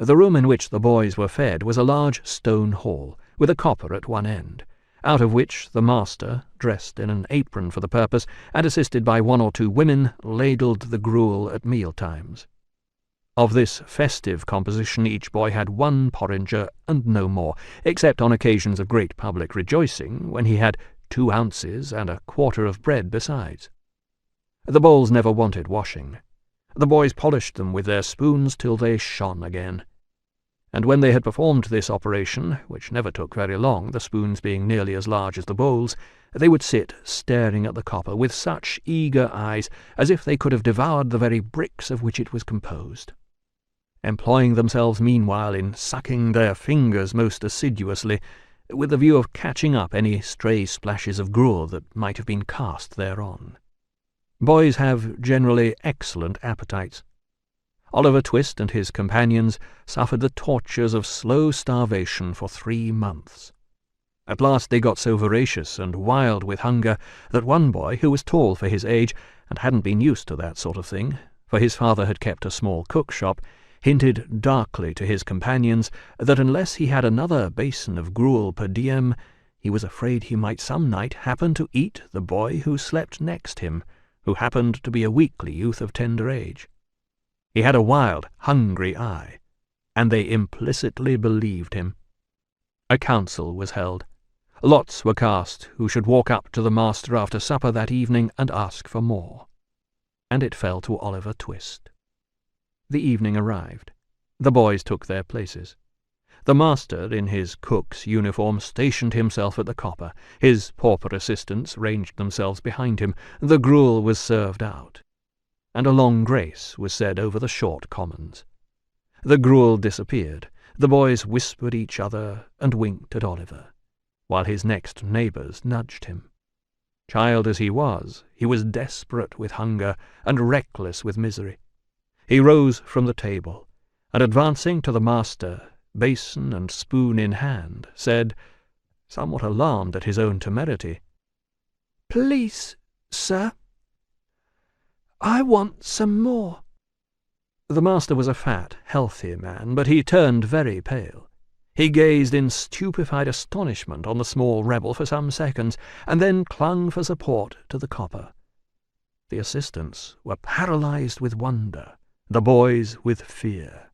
The room in which the boys were fed was a large stone hall, with a copper at one end, out of which the master, dressed in an apron for the purpose, and assisted by 1 or 2 women, ladled the gruel at meal-times. Of this festive composition each boy had 1 porringer and no more, except on occasions of great public rejoicing, when he had 2 ounces and a quarter of bread besides. The bowls never wanted washing. The boys polished them with their spoons till they shone again. And when they had performed this operation, which never took very long, the spoons being nearly as large as the bowls, they would sit staring at the copper with such eager eyes as if they could have devoured the very bricks of which it was composed, employing themselves meanwhile in sucking their fingers most assiduously, with the view of catching up any stray splashes of gruel that might have been cast thereon. Boys have generally excellent appetites. Oliver Twist and his companions suffered the tortures of slow starvation for 3 months. At last they got so voracious and wild with hunger that one boy, who was tall for his age, and hadn't been used to that sort of thing, for his father had kept a small cook-shop, hinted darkly to his companions that unless he had another basin of gruel per diem, he was afraid he might some night happen to eat the boy who slept next him, who happened to be a weakly youth of tender age. He had a wild, hungry eye, and they implicitly believed him. A council was held. Lots were cast who should walk up to the master after supper that evening and ask for more. And it fell to Oliver Twist. The evening arrived. The boys took their places. The master, in his cook's uniform, stationed himself at the copper. His pauper assistants ranged themselves behind him. The gruel was served out, and a long grace was said over the short commons. The gruel disappeared. The boys whispered each other and winked at Oliver, while his next neighbours nudged him. Child as he was desperate with hunger and reckless with misery. He rose from the table, and advancing to the master, basin and spoon in hand, said, somewhat alarmed at his own temerity, "Please, sir, I want some more." The master was a fat, healthy man, but he turned very pale. He gazed in stupefied astonishment on the small rebel for some seconds, and then clung for support to the copper. The assistants were paralyzed with wonder, the boys with fear.